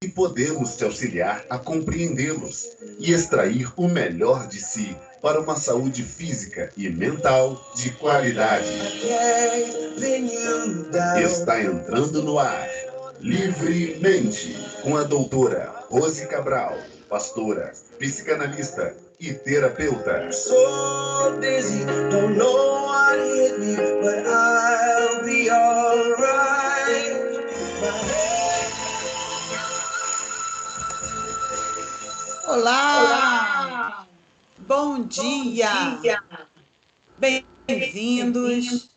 e podemos te auxiliar a compreendê-los e extrair o melhor de si para uma saúde física e mental de qualidade. Está entrando no ar Livremente, com a doutora Rose Cabral, pastora, psicanalista e terapeuta. So busy, don't know what hit me, but I'll be alright. Olá! Bom dia! Bem-vindos!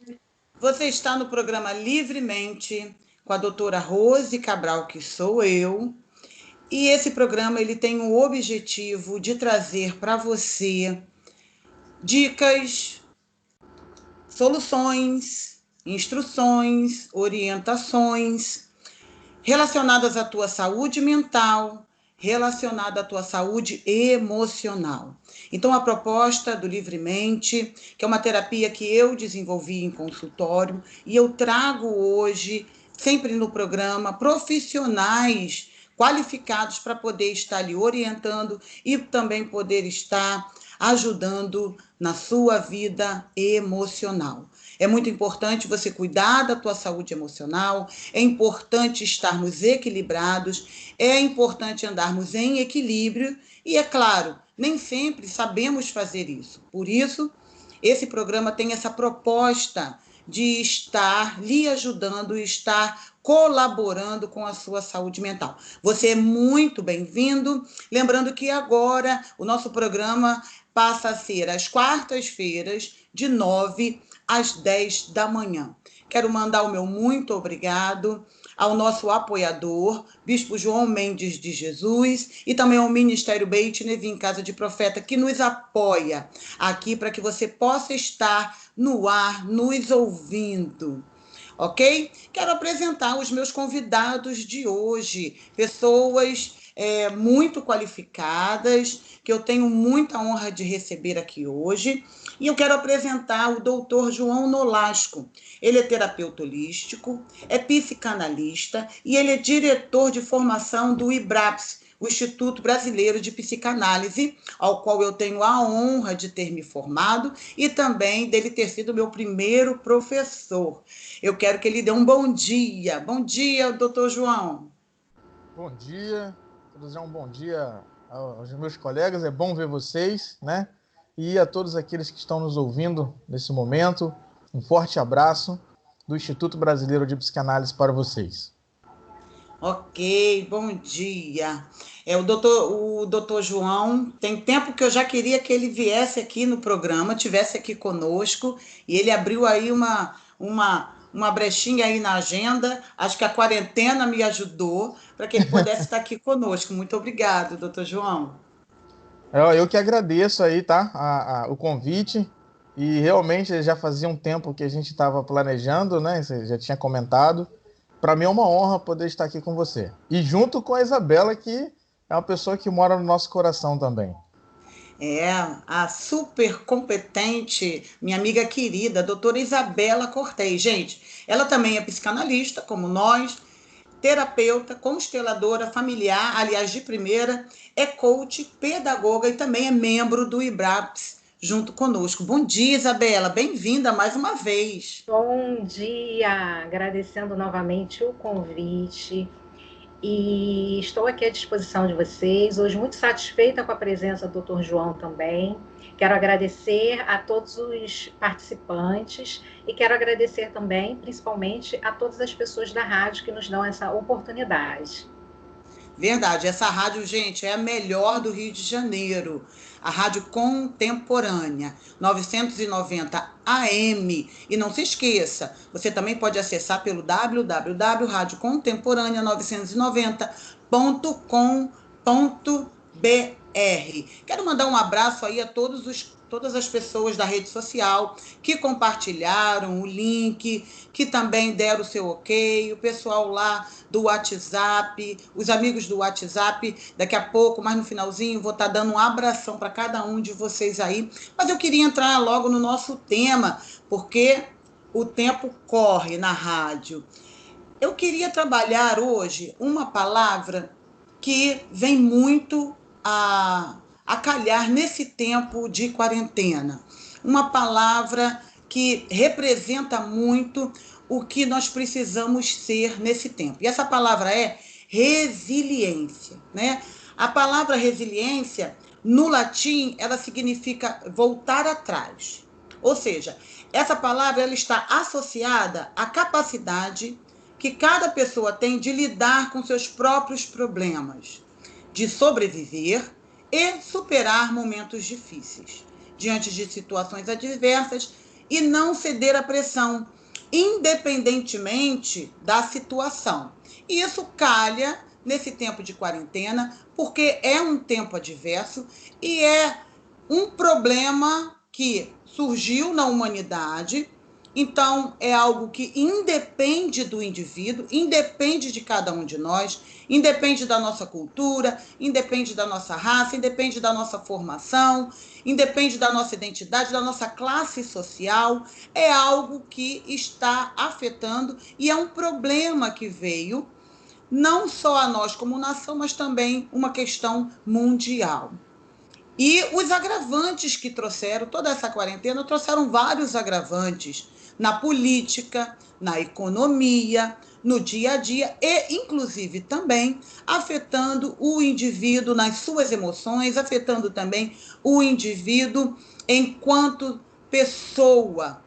Você está no programa Livremente com a doutora Rose Cabral, que sou eu. E esse programa ele tem o objetivo de trazer para você dicas, soluções, instruções, orientações relacionadas à tua saúde mental, relacionada à tua saúde emocional. Então, a proposta do Livremente, que é uma terapia que eu desenvolvi em consultório, e eu trago hoje, sempre no programa, profissionais qualificados para poder estar lhe orientando e também poder estar ajudando na sua vida emocional. É muito importante você cuidar da tua saúde emocional, é importante estarmos equilibrados, é importante andarmos em equilíbrio e, é claro, nem sempre sabemos fazer isso. Por isso, esse programa tem essa proposta de estar lhe ajudando e estar colaborando com a sua saúde mental. Você é muito bem-vindo. Lembrando que agora o nosso programa passa a ser às quartas-feiras, de 9 às 10 da manhã. Quero mandar o meu muito obrigado ao nosso apoiador, Bispo João Mendes de Jesus, e também ao Ministério Beit Nevim Casa de Profeta, que nos apoia aqui para que você possa estar no ar, nos ouvindo. Ok? Quero apresentar os meus convidados de hoje, pessoas muito qualificadas, que eu tenho muita honra de receber aqui hoje. E eu quero apresentar o doutor João Nolasco. Ele é terapeuta holístico, é psicanalista e ele é diretor de formação do IBRAPS, o Instituto Brasileiro de Psicanálise, ao qual eu tenho a honra de ter me formado e também dele ter sido meu primeiro professor. Eu quero que ele dê um bom dia. Bom dia, doutor João. Bom dia, todos um bom dia aos meus colegas, é bom ver vocês, né? E a todos aqueles que estão nos ouvindo nesse momento, um forte abraço do Instituto Brasileiro de Psicanálise para vocês. Ok, bom dia. O doutor João, tem tempo que eu já queria que ele viesse aqui no programa, tivesse aqui conosco, e ele abriu aí uma brechinha aí na agenda. Acho que a quarentena me ajudou para que ele pudesse estar aqui conosco. Muito obrigado, doutor João. Eu que agradeço aí, tá? O convite. E realmente já fazia um tempo que a gente estava planejando, né? Você já tinha comentado. Para mim é uma honra poder estar aqui com você. E junto com a Isabela, que é uma pessoa que mora no nosso coração também. É, a super competente, minha amiga querida, doutora Isabela Cortez. Gente, ela também é psicanalista, como nós, terapeuta, consteladora familiar, aliás, de primeira, é coach, pedagoga e também é membro do IBRAPS, junto conosco. Bom dia, Isabela, bem-vinda mais uma vez. Bom dia, agradecendo novamente o convite e estou aqui à disposição de vocês. Hoje muito satisfeita com a presença do Dr. João também. Quero agradecer a todos os participantes e quero agradecer também, principalmente, a todas as pessoas da rádio que nos dão essa oportunidade. Verdade, essa rádio, gente, é a melhor do Rio de Janeiro. A Rádio Contemporânea, 990 AM. E não se esqueça, você também pode acessar pelo www.radiocontemporânea990.com.br. Quero mandar um abraço aí a todas as pessoas da rede social que compartilharam o link, que também deram o seu ok, o pessoal lá do WhatsApp, os amigos do WhatsApp. Daqui a pouco, mais no finalzinho, vou estar dando um abração para cada um de vocês aí. Mas eu queria entrar logo no nosso tema, porque o tempo corre na rádio. Eu queria trabalhar hoje uma palavra que vem muito a calhar nesse tempo de quarentena. Uma palavra que representa muito o que nós precisamos ser nesse tempo. E essa palavra é resiliência, né? A palavra resiliência, no latim, ela significa voltar atrás. Ou seja, essa palavra ela está associada à capacidade que cada pessoa tem de lidar com seus próprios problemas, de sobreviver e superar momentos difíceis, diante de situações adversas e não ceder à pressão, independentemente da situação. E isso calha nesse tempo de quarentena, porque é um tempo adverso e é um problema que surgiu na humanidade. Então, é algo que independe do indivíduo, independe de cada um de nós, independe da nossa cultura, independe da nossa raça, independe da nossa formação, independe da nossa identidade, da nossa classe social. É algo que está afetando e é um problema que veio não só a nós como nação, mas também uma questão mundial. E os agravantes que trouxeram, toda essa quarentena, trouxeram vários agravantes na política, na economia, no dia a dia e, inclusive, também afetando o indivíduo nas suas emoções, afetando também o indivíduo enquanto pessoa,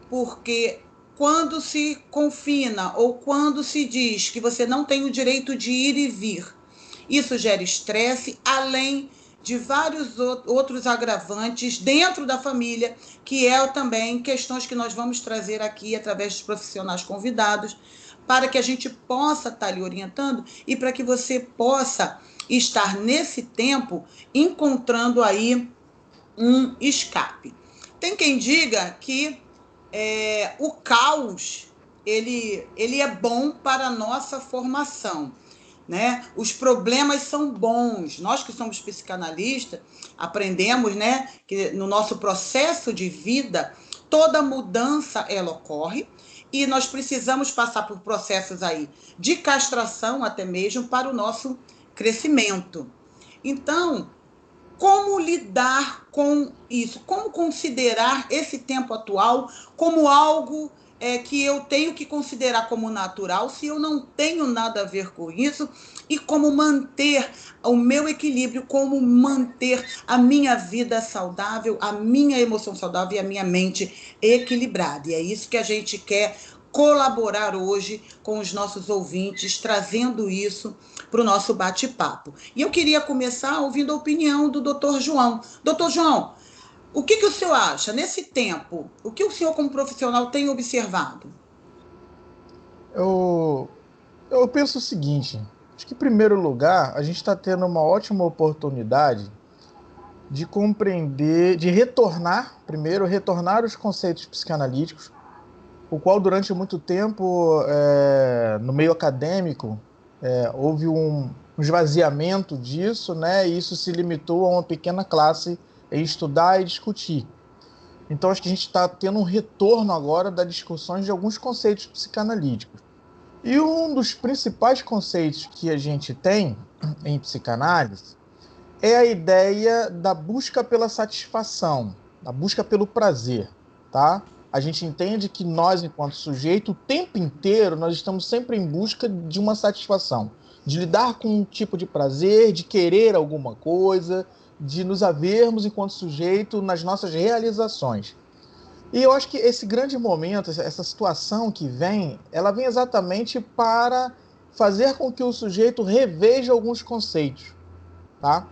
porque quando se confina ou quando se diz que você não tem o direito de ir e vir, isso gera estresse, além de vários outros agravantes dentro da família, que é também questões que nós vamos trazer aqui através dos profissionais convidados, para que a gente possa estar lhe orientando e para que você possa estar nesse tempo encontrando aí um escape. Tem quem diga que o caos ele é bom para a nossa formação, né? Os problemas são bons. Nós que somos psicanalistas aprendemos, né, que no nosso processo de vida toda mudança ela ocorre e nós precisamos passar por processos aí de castração até mesmo para o nosso crescimento. Então, como lidar com isso? Como considerar esse tempo atual como algo que eu tenho que considerar como natural, se eu não tenho nada a ver com isso, e como manter o meu equilíbrio, como manter a minha vida saudável, a minha emoção saudável e a minha mente equilibrada. E é isso que a gente quer colaborar hoje com os nossos ouvintes, trazendo isso para o nosso bate-papo. E eu queria começar ouvindo a opinião do Dr. João. Dr. João, o que o senhor acha nesse tempo? O que o senhor, como profissional, tem observado? Eu penso o seguinte, acho que, em primeiro lugar, a gente está tendo uma ótima oportunidade de compreender, de retornar os conceitos psicanalíticos, o qual, durante muito tempo, no meio acadêmico, houve um esvaziamento disso, né? E isso se limitou a uma pequena classe em estudar e discutir. Então, acho que a gente está tendo um retorno agora das discussões de alguns conceitos psicanalíticos. E um dos principais conceitos que a gente tem em psicanálise é a ideia da busca pela satisfação, da busca pelo prazer, tá? A gente entende que nós, enquanto sujeito, o tempo inteiro, nós estamos sempre em busca de uma satisfação, de lidar com um tipo de prazer, de querer alguma coisa, de nos havermos enquanto sujeito nas nossas realizações. E eu acho que esse grande momento, essa situação que vem, ela vem exatamente para fazer com que o sujeito reveja alguns conceitos, tá?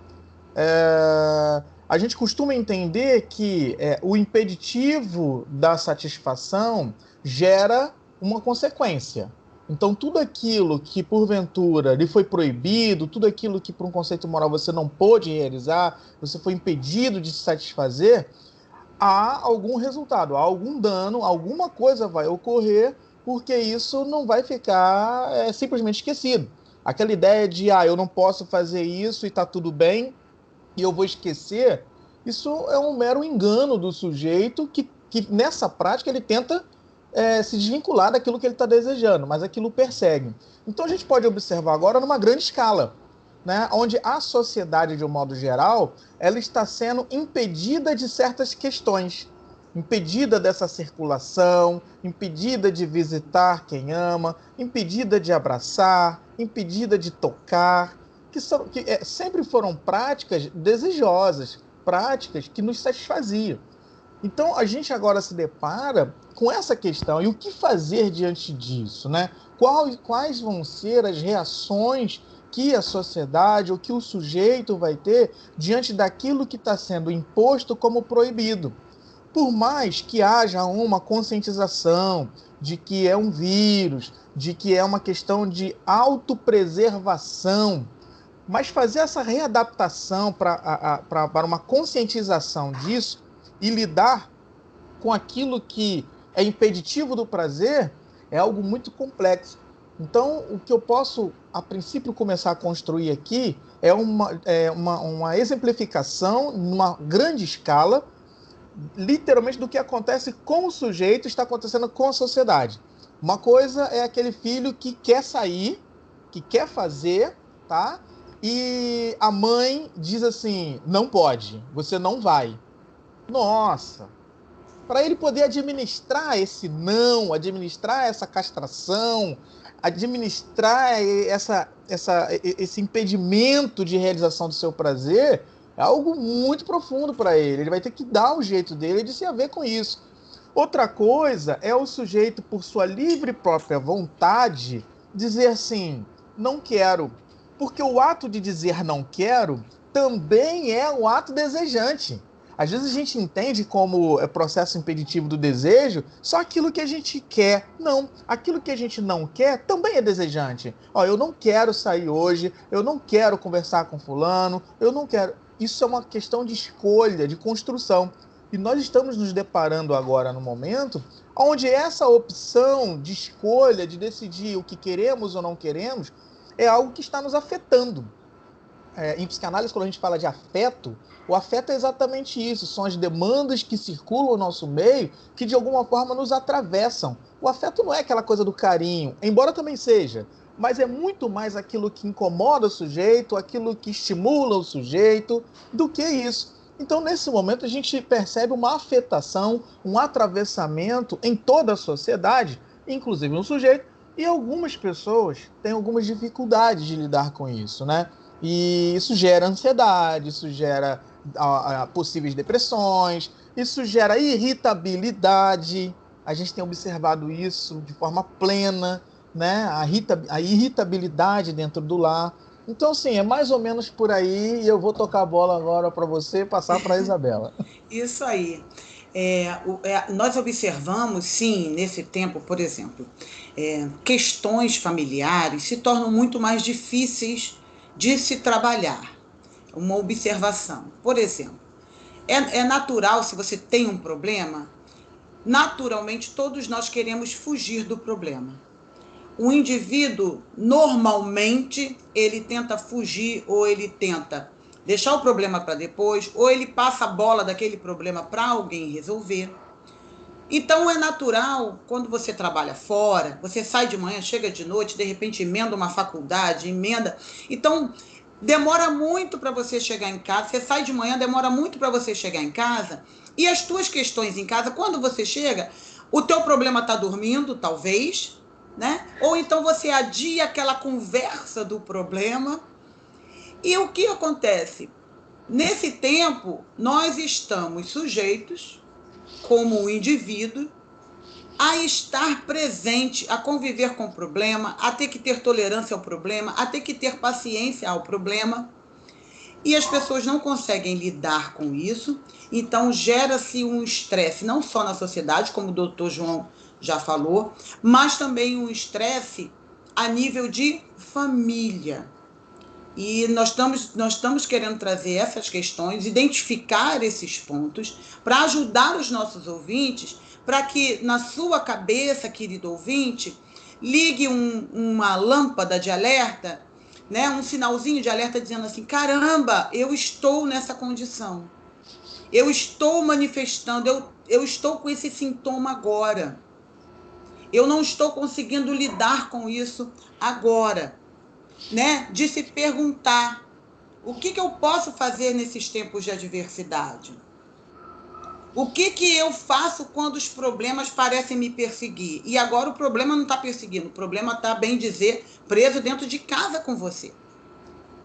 A gente costuma entender que o impeditivo da satisfação gera uma consequência. Então, tudo aquilo que, porventura, lhe foi proibido, tudo aquilo que, por um conceito moral, você não pôde realizar, você foi impedido de se satisfazer, há algum resultado, há algum dano, alguma coisa vai ocorrer, porque isso não vai ficar simplesmente esquecido. Aquela ideia de, eu não posso fazer isso e está tudo bem, e eu vou esquecer, isso é um mero engano do sujeito que nessa prática, ele tenta se desvincular daquilo que ele está desejando, mas aquilo persegue. Então, a gente pode observar agora numa grande escala. né, onde a sociedade, de um modo geral, ela está sendo impedida de certas questões, impedida dessa circulação, impedida de visitar quem ama, impedida de abraçar, impedida de tocar, que sempre foram práticas desejosas, práticas que nos satisfaziam. Então, a gente agora se depara com essa questão, e o que fazer diante disso, né? Quais vão ser as reações que a sociedade, ou que o sujeito vai ter diante daquilo que está sendo imposto como proibido? Por mais que haja uma conscientização de que é um vírus, de que é uma questão de autopreservação, mas fazer essa readaptação para uma conscientização disso e lidar com aquilo que é impeditivo do prazer é algo muito complexo. Então, o que eu posso, a princípio, começar a construir aqui é uma exemplificação, numa grande escala, literalmente do que acontece com o sujeito, está acontecendo com a sociedade. Uma coisa é aquele filho que quer sair, que quer fazer, tá? E a mãe diz assim, não pode, você não vai. Nossa! Para ele poder administrar esse não, administrar essa castração, administrar esse impedimento de realização do seu prazer, é algo muito profundo para ele. Ele vai ter que dar o jeito dele de se haver com isso. Outra coisa é o sujeito, por sua livre e própria vontade, dizer assim, não quero. Porque o ato de dizer não quero também é um ato desejante. Às vezes a gente entende como processo impeditivo do desejo só aquilo que a gente quer. Não, aquilo que a gente não quer também é desejante. Ó, eu não quero sair hoje, eu não quero conversar com fulano, eu não quero... Isso é uma questão de escolha, de construção. E nós estamos nos deparando agora no momento onde essa opção de escolha, de decidir o que queremos ou não queremos, é algo que está nos afetando. Em psicanálise, quando a gente fala de afeto, o afeto é exatamente isso, são as demandas que circulam no nosso meio que de alguma forma nos atravessam. O afeto não é aquela coisa do carinho, embora também seja, mas é muito mais aquilo que incomoda o sujeito, aquilo que estimula o sujeito, do que isso. Então, nesse momento, a gente percebe uma afetação, um atravessamento em toda a sociedade, inclusive no sujeito, e algumas pessoas têm algumas dificuldades de lidar com isso, né? E isso gera ansiedade, isso gera possíveis depressões, isso gera irritabilidade. A gente tem observado isso de forma plena, né? A irritabilidade dentro do lar. Então, assim, é mais ou menos por aí, e eu vou tocar a bola agora para você e passar para a Isabela. Isso aí. Nós observamos, sim, nesse tempo, por exemplo, questões familiares se tornam muito mais difíceis de se trabalhar. Uma observação. Por exemplo, é natural, se você tem um problema, naturalmente todos nós queremos fugir do problema. O indivíduo, normalmente, ele tenta fugir ou ele tenta deixar o problema para depois, ou ele passa a bola daquele problema para alguém resolver. Então, é natural, quando você trabalha fora, você sai de manhã, chega de noite, de repente emenda uma faculdade, emenda... Então, demora muito para você chegar em casa, você sai de manhã, demora muito para você chegar em casa, e as tuas questões em casa, quando você chega, o teu problema está dormindo, talvez, né? Ou então você adia aquela conversa do problema. E o que acontece? Nesse tempo, nós estamos sujeitos, como indivíduo, a estar presente, a conviver com o problema, a ter que ter tolerância ao problema, a ter que ter paciência ao problema. E as pessoas não conseguem lidar com isso, então gera-se um estresse, não só na sociedade, como o doutor João já falou, mas também um estresse a nível de família. E nós estamos querendo trazer essas questões, identificar esses pontos, para ajudar os nossos ouvintes, para que na sua cabeça, querido ouvinte, ligue uma lâmpada de alerta, né, um sinalzinho de alerta dizendo assim, caramba, eu estou nessa condição, eu estou manifestando, eu estou com esse sintoma agora, eu não estou conseguindo lidar com isso agora. né, de se perguntar o que eu posso fazer nesses tempos de adversidade? O que eu faço quando os problemas parecem me perseguir? E agora o problema não está perseguindo, o problema está, bem dizer, preso dentro de casa com você.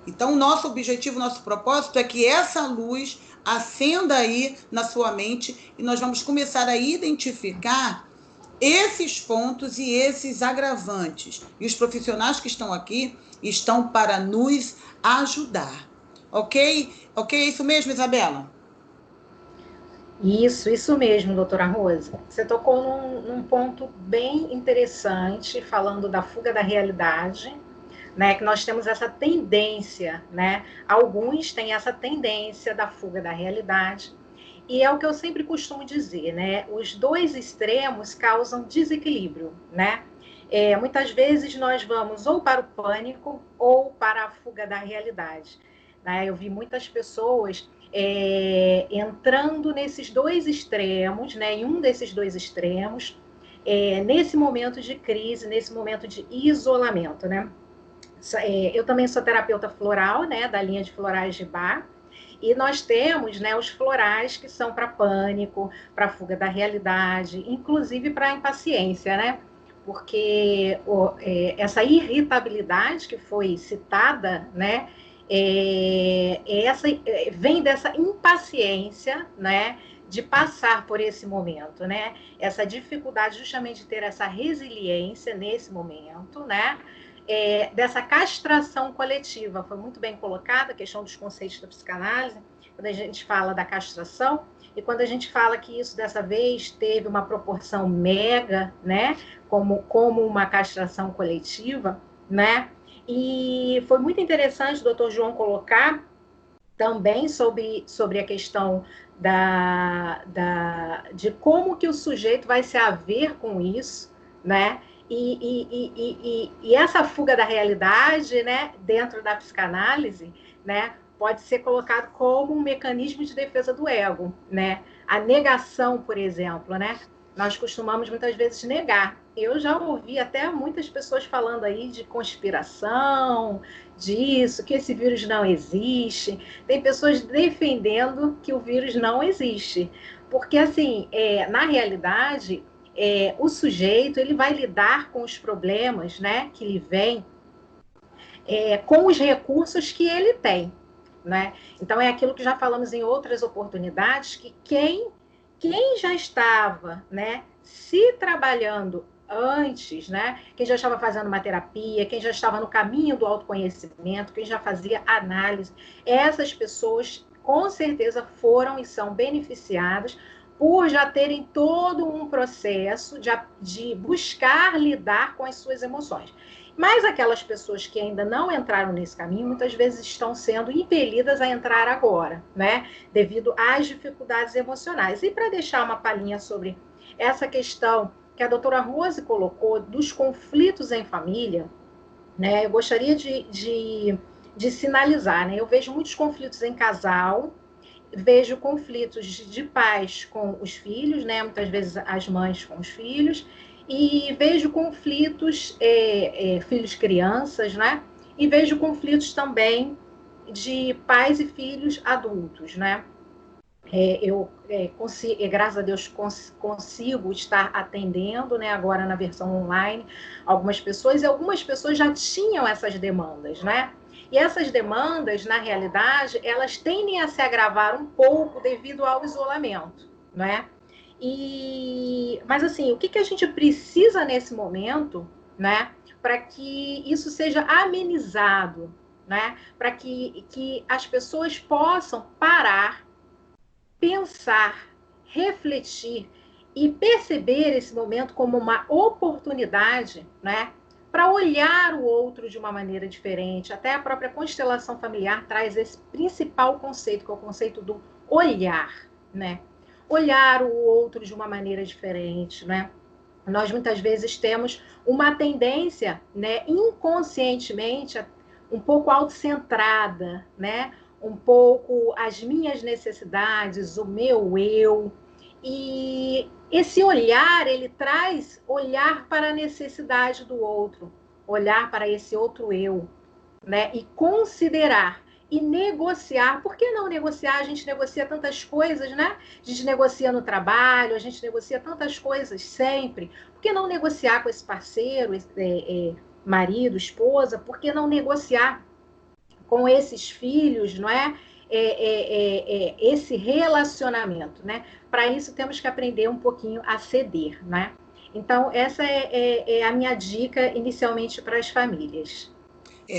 Então, nosso objetivo, nosso propósito é que essa luz acenda aí na sua mente e nós vamos começar a identificar esses pontos e esses agravantes. E os profissionais que estão aqui estão para nos ajudar. Ok? Ok? É isso mesmo, Isabela? Isso mesmo, doutora Rosa. Você tocou num ponto bem interessante, falando da fuga da realidade, né? Que nós temos essa tendência, né? Alguns têm essa tendência da fuga da realidade. E é o que eu sempre costumo dizer, né? Os dois extremos causam desequilíbrio, né? Muitas vezes nós vamos ou para o pânico ou para a fuga da realidade, né? Eu vi muitas pessoas entrando nesses dois extremos, né? Em um desses dois extremos, nesse momento de crise, nesse momento de isolamento, né? Eu também sou terapeuta floral, né? Da linha de florais de Bach. E nós temos, né, os florais que são para pânico, para fuga da realidade, inclusive para impaciência, né? Porque essa irritabilidade que foi citada, né, vem dessa impaciência, né, de passar por esse momento, né? Essa dificuldade justamente de ter essa resiliência nesse momento, né? Dessa castração coletiva. Foi muito bem colocada a questão dos conceitos da psicanálise, quando a gente fala da castração, e quando a gente fala que isso dessa vez teve uma proporção mega, né, como uma castração coletiva, né, e foi muito interessante o doutor João colocar também sobre a questão de como que o sujeito vai se haver com isso, né, e essa fuga da realidade, né, dentro da psicanálise, né, pode ser colocado como um mecanismo de defesa do ego, né? A negação, por exemplo, né? Nós costumamos muitas vezes negar. Eu já ouvi até muitas pessoas falando aí de conspiração, disso, que esse vírus não existe. Tem pessoas defendendo que o vírus não existe. Porque, assim, na realidade, o sujeito ele vai lidar com os problemas, né, que lhe vêm, com os recursos que ele tem, né? Então, é aquilo que já falamos em outras oportunidades, que quem já estava, né, se trabalhando antes, né, quem já estava fazendo uma terapia, quem já estava no caminho do autoconhecimento, quem já fazia análise, essas pessoas, com certeza, foram e são beneficiadas por já terem todo um processo de buscar lidar com as suas emoções. Mas aquelas pessoas que ainda não entraram nesse caminho, muitas vezes estão sendo impelidas a entrar agora, né? Devido às dificuldades emocionais. E para deixar uma palhinha sobre essa questão que a doutora Rose colocou dos conflitos em família, né? Eu gostaria de sinalizar, né? Eu vejo muitos conflitos em casal, vejo conflitos de pais com os filhos, né? Muitas vezes as mães com os filhos, e vejo conflitos, filhos crianças, né? E vejo conflitos também de pais e filhos adultos, né? Graças a Deus, consigo estar atendendo, né, agora na versão online, algumas pessoas, e algumas pessoas já tinham essas demandas, né? E essas demandas, na realidade, elas tendem a se agravar um pouco devido ao isolamento, né? Mas, assim, o que a gente precisa nesse momento, né, para que isso seja amenizado, né? Para que as pessoas possam parar, pensar, refletir e perceber esse momento como uma oportunidade, né, para olhar o outro de uma maneira diferente. Até a própria constelação familiar traz esse principal conceito, que é o conceito do olhar, né? Olhar o outro de uma maneira diferente, né? Nós muitas vezes temos uma tendência, né, inconscientemente, um pouco autocentrada, né? Um pouco as minhas necessidades, o meu eu. E esse olhar, ele traz olhar para a necessidade do outro, olhar para esse outro eu, né? E considerar e negociar. Por que não negociar? A gente negocia tantas coisas, né? A gente negocia no trabalho, a gente negocia tantas coisas sempre. Por que não negociar com esse parceiro, marido, esposa? Por que não negociar com esses filhos, não é? Esse relacionamento, né? Para isso temos que aprender um pouquinho a ceder, né? Então, essa é a minha dica inicialmente para as famílias.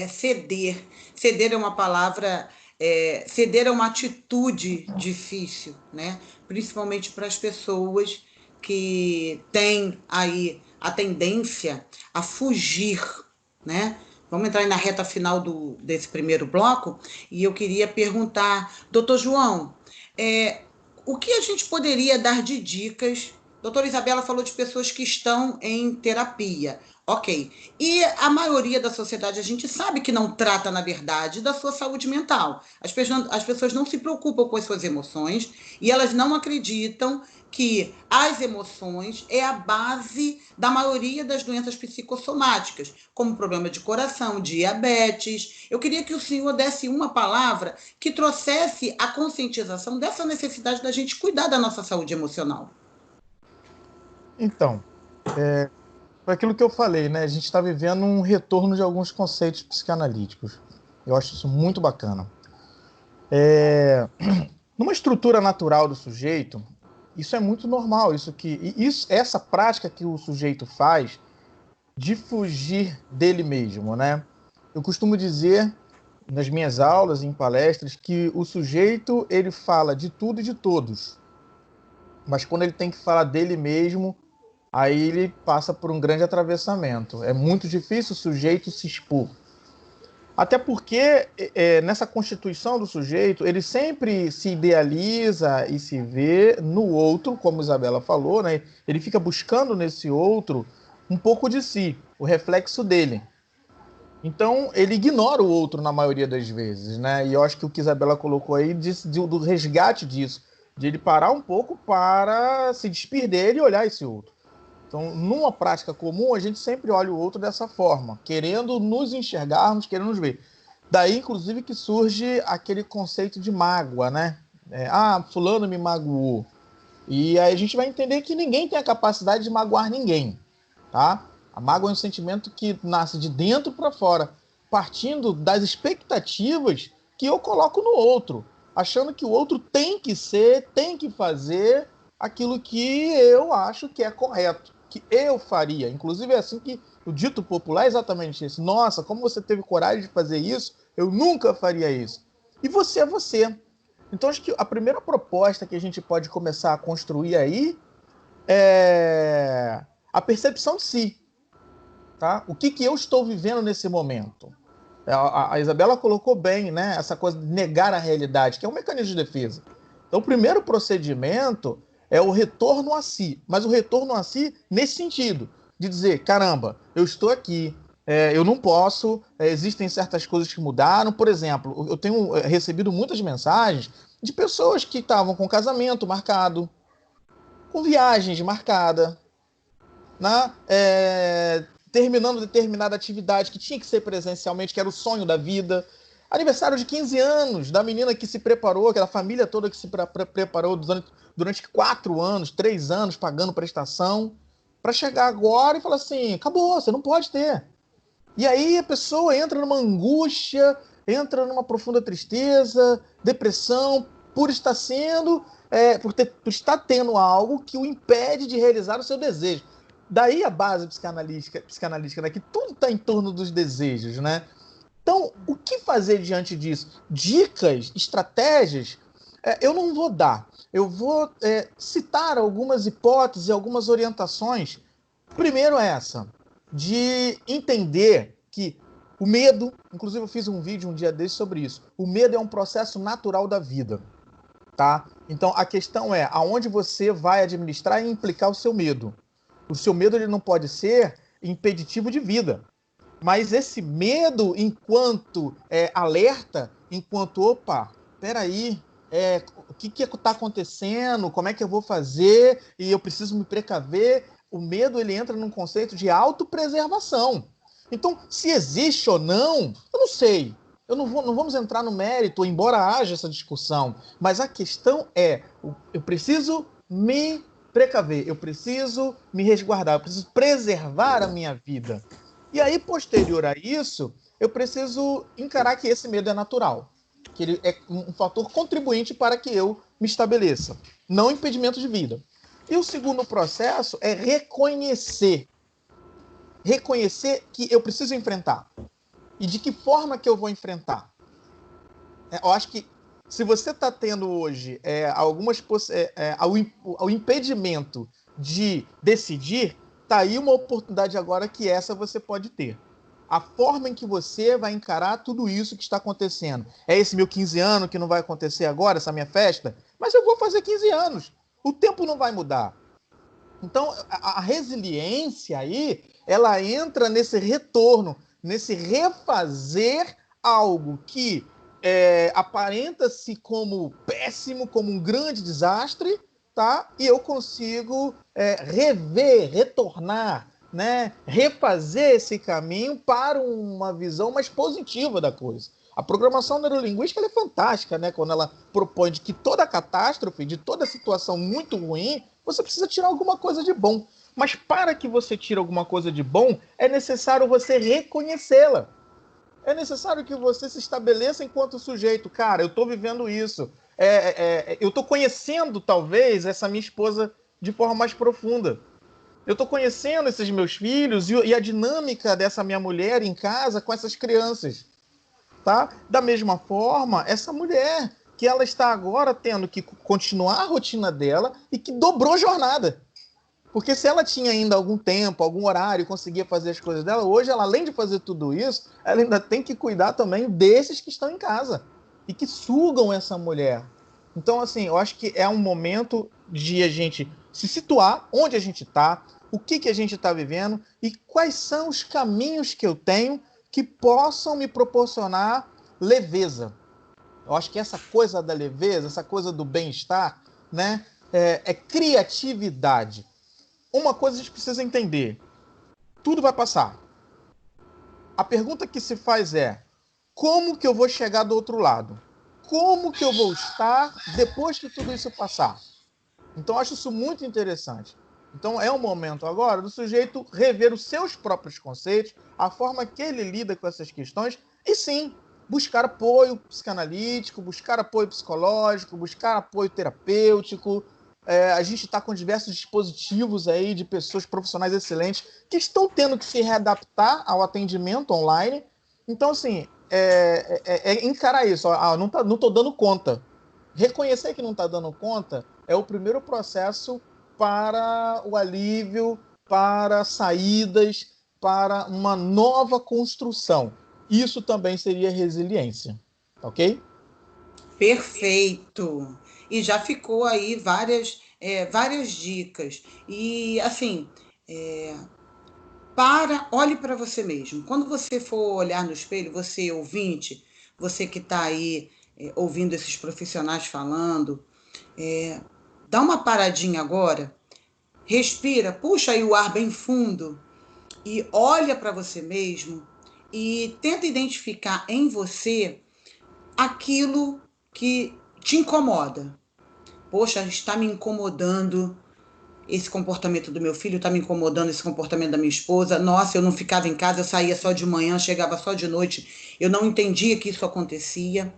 Ceder. Ceder é uma palavra, ceder é uma atitude difícil, né? Principalmente para as pessoas que têm aí a tendência a fugir, né? Vamos entrar aí na reta final desse primeiro bloco e eu queria perguntar, doutor João, o que a gente poderia dar de dicas? Doutora Isabela falou de pessoas que estão em terapia. Ok. E a maioria da sociedade, a gente sabe que não trata, na verdade, da sua saúde mental. As pessoas não se preocupam com as suas emoções e elas não acreditam que as emoções é a base da maioria das doenças psicossomáticas, como problema de coração, diabetes. Eu queria que o senhor desse uma palavra que trouxesse a conscientização dessa necessidade da gente cuidar da nossa saúde emocional. Então, foi aquilo que eu falei, né? A gente está vivendo um retorno de alguns conceitos psicanalíticos. Eu acho isso muito bacana. Numa estrutura natural do sujeito, isso é muito normal. Essa prática que o sujeito faz de fugir dele mesmo, né? Eu costumo dizer nas minhas aulas, em palestras, que o sujeito ele fala de tudo e de todos, mas quando ele tem que falar dele mesmo, aí ele passa por um grande atravessamento. É muito difícil o sujeito se expor. Até porque, nessa constituição do sujeito, ele sempre se idealiza e se vê no outro, como Isabela falou, né? Ele fica buscando nesse outro um pouco de si, o reflexo dele. Então, ele ignora o outro na maioria das vezes, né? E eu acho que o que Isabela colocou aí do resgate disso, de ele parar um pouco para se despir dele e olhar esse outro. Então, numa prática comum, a gente sempre olha o outro dessa forma, querendo nos enxergarmos, querendo nos ver. Daí, inclusive, que surge aquele conceito de mágoa, né? Fulano me magoou. E aí a gente vai entender que ninguém tem a capacidade de magoar ninguém, tá? A mágoa é um sentimento que nasce de dentro para fora, partindo das expectativas que eu coloco no outro, achando que o outro tem que ser, tem que fazer aquilo que eu acho que é correto, que eu faria. Inclusive é assim que o dito popular é exatamente esse. Nossa, como você teve coragem de fazer isso? Eu nunca faria isso. E você é você. Então acho que a primeira proposta que a gente pode começar a construir aí é a percepção de si. Tá? O que eu estou vivendo nesse momento? A Isabela colocou bem, né? Essa coisa de negar a realidade, que é um mecanismo de defesa. Então, o primeiro procedimento é o retorno a si, mas o retorno a si nesse sentido, de dizer, caramba, eu estou aqui, eu não posso, existem certas coisas que mudaram. Por exemplo, eu tenho recebido muitas mensagens de pessoas que estavam com casamento marcado, com viagens marcadas, né? Terminando determinada atividade que tinha que ser presencialmente, que era o sonho da vida. Aniversário de 15 anos da menina que se preparou, aquela família toda que se preparou durante 4 anos, 3 anos, pagando prestação, para chegar agora e falar assim, acabou, você não pode ter. E aí a pessoa entra numa angústia, entra numa profunda tristeza, depressão, por estar tendo algo que o impede de realizar o seu desejo. Daí a base psicanalítica, né? Que tudo está em torno dos desejos, né? Então, o que fazer diante disso? Dicas, estratégias, eu não vou dar. Eu vou citar algumas hipóteses, algumas orientações. Primeiro essa, de entender que o medo, inclusive eu fiz um vídeo um dia desse sobre isso, o medo é um processo natural da vida, tá? Então, a questão é aonde você vai administrar e implicar o seu medo. O seu medo ele não pode ser impeditivo de vida. Mas esse medo, enquanto alerta, enquanto, opa, peraí, o que está acontecendo? Como é que eu vou fazer? E eu preciso me precaver. O medo ele entra num conceito de autopreservação. Então, se existe ou não, eu não sei. Não vamos entrar no mérito, embora haja essa discussão. Mas a questão é, eu preciso me precaver, eu preciso me resguardar, eu preciso preservar a minha vida. E aí, posterior a isso, eu preciso encarar que esse medo é natural, que ele é um fator contribuinte para que eu me estabeleça, não impedimento de vida. E o segundo processo é reconhecer que eu preciso enfrentar. E de que forma que eu vou enfrentar? Eu acho que se você está tendo hoje o impedimento de decidir, tá aí uma oportunidade agora que essa você pode ter. A forma em que você vai encarar tudo isso que está acontecendo. É esse meu 15 anos que não vai acontecer agora, essa minha festa? Mas eu vou fazer 15 anos. O tempo não vai mudar. Então, a resiliência aí, ela entra nesse retorno, nesse refazer algo que aparenta-se como péssimo, como um grande desastre, tá? E eu consigo rever, retornar, né? Refazer esse caminho para uma visão mais positiva da coisa. A programação neurolinguística ela é fantástica, né? Quando ela propõe de que toda catástrofe, de toda situação muito ruim, você precisa tirar alguma coisa de bom. Mas para que você tire alguma coisa de bom, é necessário você reconhecê-la. É necessário que você se estabeleça enquanto sujeito. Cara, eu estou vivendo isso. Eu estou conhecendo, talvez, essa minha esposa de forma mais profunda. Eu estou conhecendo esses meus filhos e a dinâmica dessa minha mulher em casa com essas crianças. Tá? Da mesma forma, essa mulher que ela está agora tendo que continuar a rotina dela e que dobrou a jornada. Porque se ela tinha ainda algum tempo, algum horário, conseguia fazer as coisas dela, hoje ela, além de fazer tudo isso, ela ainda tem que cuidar também desses que estão em casa e que sugam essa mulher. Então, assim, eu acho que é um momento de a gente se situar onde a gente está, o que a gente está vivendo e quais são os caminhos que eu tenho que possam me proporcionar leveza. Eu acho que essa coisa da leveza, essa coisa do bem-estar, né, é criatividade. Uma coisa a gente precisa entender: tudo vai passar. A pergunta que se faz é: como que eu vou chegar do outro lado? Como que eu vou estar depois que tudo isso passar? Então, eu acho isso muito interessante. Então, é o momento agora do sujeito rever os seus próprios conceitos, a forma que ele lida com essas questões e, sim, buscar apoio psicanalítico, buscar apoio psicológico, buscar apoio terapêutico. A gente está com diversos dispositivos aí de pessoas profissionais excelentes que estão tendo que se readaptar ao atendimento online. Então, assim, encarar isso. Não estou dando conta. Reconhecer que não está dando conta é o primeiro processo para o alívio, para saídas, para uma nova construção. Isso também seria resiliência, ok? Perfeito. E já ficou aí várias dicas. E, assim, olhe para você mesmo. Quando você for olhar no espelho, você ouvinte, você que está aí ouvindo esses profissionais falando, dá uma paradinha agora, respira, puxa aí o ar bem fundo e olha para você mesmo e tenta identificar em você aquilo que te incomoda. Poxa, está me incomodando esse comportamento do meu filho, está me incomodando esse comportamento da minha esposa. Nossa, eu não ficava em casa, eu saía só de manhã, chegava só de noite. Eu não entendia que isso acontecia.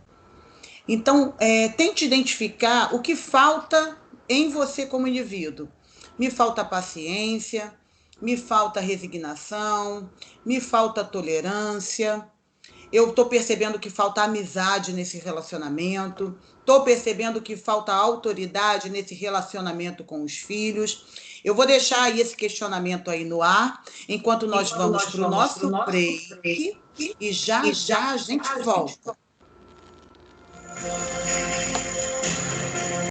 Então, tente identificar o que falta em você como indivíduo. Me falta paciência, me falta resignação, me falta tolerância. Eu estou percebendo que falta amizade nesse relacionamento. Estou percebendo que falta autoridade nesse relacionamento com os filhos. Eu vou deixar aí esse questionamento aí no ar, enquanto nós vamos para o nosso break e já a gente volta.